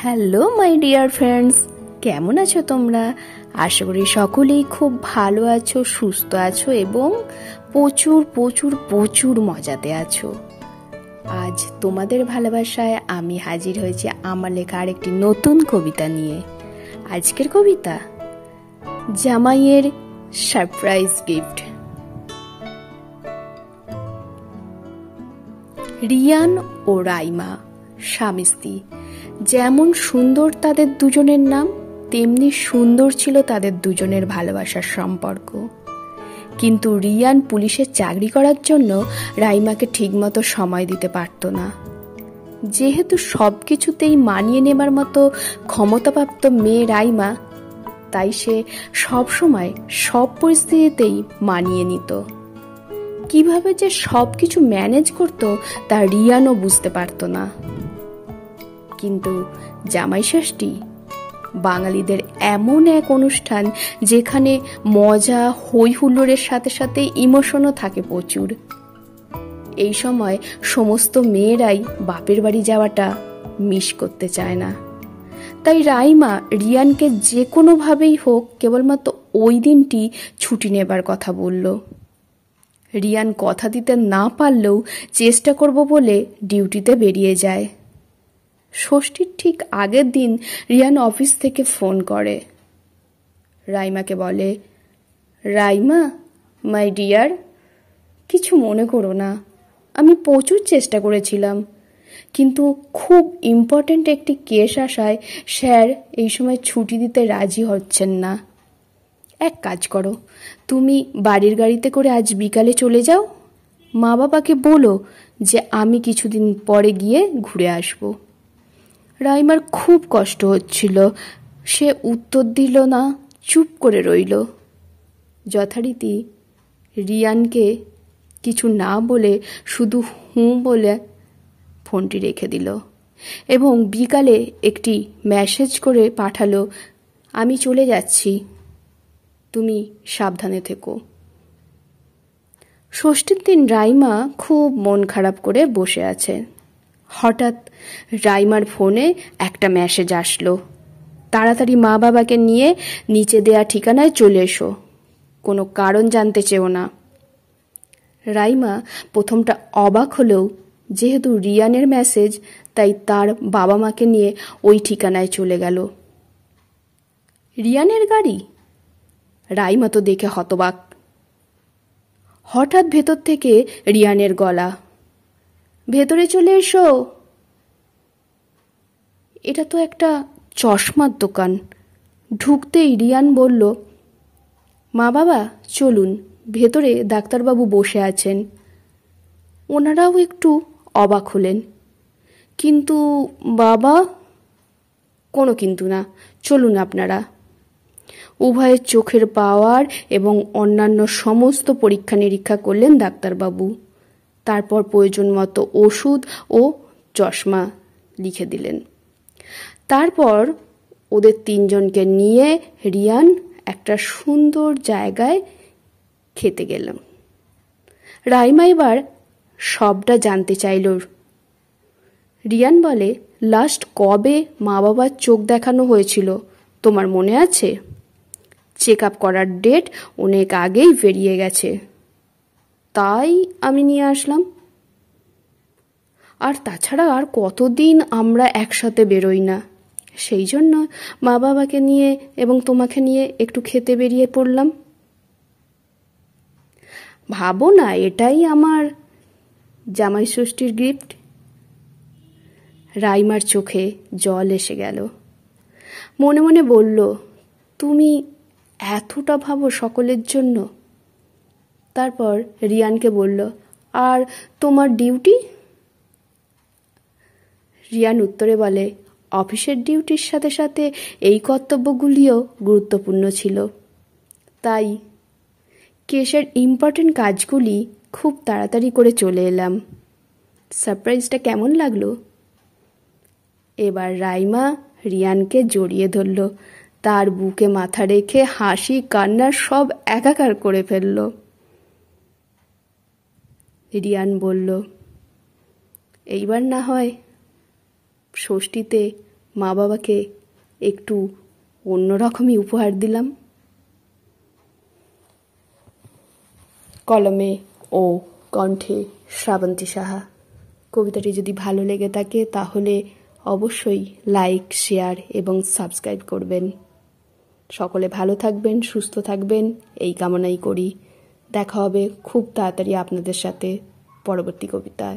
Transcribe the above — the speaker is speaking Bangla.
হ্যালো মাই ডিয়ার ফ্রেন্ডস, কেমন আছো তোমরা? আশা করি সকলেই খুব ভালো আছো, সুস্থ আছো এবং প্রচুর প্রচুর প্রচুর মজাতে আছো। আজ তোমাদের ভালোবাসায় আমি হাজির হয়েছি আমার লেখা আরেকটি নতুন কবিতা নিয়ে। আজকের কবিতা জামাইয়ের সারপ্রাইজ গিফট। রিয়ান ও রাইমা স্বামী স্ত্রী। যেমন সুন্দর তাদের দুজনের নাম, তেমনি সুন্দর ছিল তাদের দুজনের ভালোবাসার সম্পর্ক। কিন্তু রিয়ান পুলিশের চাকরি করার জন্য রাইমাকে ঠিকমতো সময় দিতে পারত না। যেহেতু সব কিছুতেই মানিয়ে নেবার মতো ক্ষমতাপ্রাপ্ত মেয়ে রাইমা, তাই সে সবসময় সব পরিস্থিতিতেই মানিয়ে নিত। কিভাবে যে সব কিছু ম্যানেজ করত তা রিয়ানও বুঝতে পারত না। কিন্তু জামাই ষষ্ঠী বাঙালিদের এমন এক অনুষ্ঠান যেখানে মজা হই হুল্লোড়ের সাথে সাথে ইমোশনও থাকে প্রচুর। এই সময় সমস্ত মেয়েরাই বাপের বাড়ি যাওয়াটা মিস করতে চায় না। তাই রাইমা রিয়ানকে যে কোনোভাবেই হোক কেবলমাত্র ওই দিনটি ছুটি নেবার কথা বলল। রিয়ান কথা দিতে না পারলেও চেষ্টা করব বলে ডিউটিতে বেরিয়ে যায়। ষষ্ঠীর ঠিক আগের দিন রিয়ান অফিস থেকে ফোন করে। রাইমাকে বলে, রাইমা মাই ডিয়ার, কিছু মনে করো না, আমি প্রচুর চেষ্টা করেছিলাম, কিন্তু খুব ইম্পর্ট্যান্ট একটি কেস আসায় স্যার এই সময় ছুটি দিতে রাজি হচ্ছেন না। এক কাজ করো, তুমি বাড়ির গাড়িতে করে আজ বিকালে চলে যাও। মা বাবাকে বলো যে আমি কিছুদিন পরে গিয়ে ঘুরে আসবো। রাইমার খুব কষ্ট হচ্ছিল, সে উত্তর দিল না, চুপ করে রইল। যথারীতি রিয়ানকে কিছু না বলে শুধু হুঁ বলে ফোনটি রেখে দিল এবং বিকালে একটি মেসেজ করে পাঠালো, আমি চলে যাচ্ছি, তুমি সাবধানে থেকো। ষষ্ঠীর দিন রাইমা খুব মন খারাপ করে বসে আছে। হঠাৎ রাইমার ফোনে একটা মেসেজ আসলো, তাড়াতাড়ি মা বাবাকে নিয়ে নিচে দেয়া ঠিকানায় চলে এসো, কোনো কারণ জানতে চেও না। রাইমা প্রথমটা অবাক হলেও যেহেতু রিয়ানের মেসেজ, তাই তার বাবা মাকে নিয়ে ওই ঠিকানায় চলে গেল। রিয়ানের গাড়ি? রাইমা তো দেখে হতবাক। হঠাৎ ভেতর থেকে রিয়ানের গলা, ভেতরে চলে এসো। এটা তো একটা চশমার দোকান। ঢুকতেই রিয়ান বলল, মা বাবা চলুন, ভেতরে ডাক্তারবাবু বসে আছেন। ওনারাও একটু অবাক হলেন। কিন্তু বাবা? কোনো কিন্তু না, চলুন আপনারা। উভয়ের চোখের পাওয়ার এবং অন্যান্য সমস্ত পরীক্ষা নিরীক্ষা করলেন ডাক্তারবাবু। তারপর প্রয়োজন মতো ওষুধ ও চশমা লিখে দিলেন। তারপর ওদের তিনজনকে নিয়ে রিয়ান একটা সুন্দর জায়গায় খেতে গেলাম। রাইমা এবার সবটা জানতে চাইল। রিয়ান বলে, লাস্ট কবে মা বাবার চোখ দেখানো হয়েছিল তোমার মনে আছে? চেক আপ করার ডেট অনেক আগেই বেরিয়ে গেছে, তাই আমি নিয়ে আসলাম। আর তাছাড়া আর কতদিন আমরা একসাথে বেরোই না, সেই জন্য মা বাবাকে নিয়ে এবং তোমাকে নিয়ে একটু খেতে বেরিয়ে পড়লাম। ভাবো না, এটাই আমার জামাই ষষ্ঠীর গিফট। রাইমার চোখে জল এসে গেল। মনে মনে বলল, তুমি এতটা ভাবো সকলের জন্য? তারপর রিয়ানকে বলল, আর তোমার ডিউটি? রিয়ান উত্তরে বলে, অফিসের ডিউটির সাথে সাথে এই কর্তব্যগুলিও গুরুত্বপূর্ণ ছিল, তাই কেসের ইম্পর্টেন্ট কাজগুলি খুব তাড়াতাড়ি করে চলে এলাম। সারপ্রাইজটা কেমন লাগলো? এবার রাইমা রিয়ানকে জড়িয়ে ধরল, তার বুকে মাথা রেখে হাসি কান্নার সব একাকার করে ফেলল। রিয়ান বলল, এইবার না হয় ষষ্ঠীতে মা বাবাকে একটু অন্যরকমই উপহার দিলাম। কলমে ও কণ্ঠে শ্রাবন্তী সাহা। কবিতাটি যদি ভালো লেগে থাকে তাহলে অবশ্যই লাইক, শেয়ার এবং সাবস্ক্রাইব করবেন। সকলে ভালো থাকবেন, সুস্থ থাকবেন এই কামনাই করি। দেখা হবে খুব তাড়াতাড়ি আপনাদের সাথে পরবর্তী কবিতায়।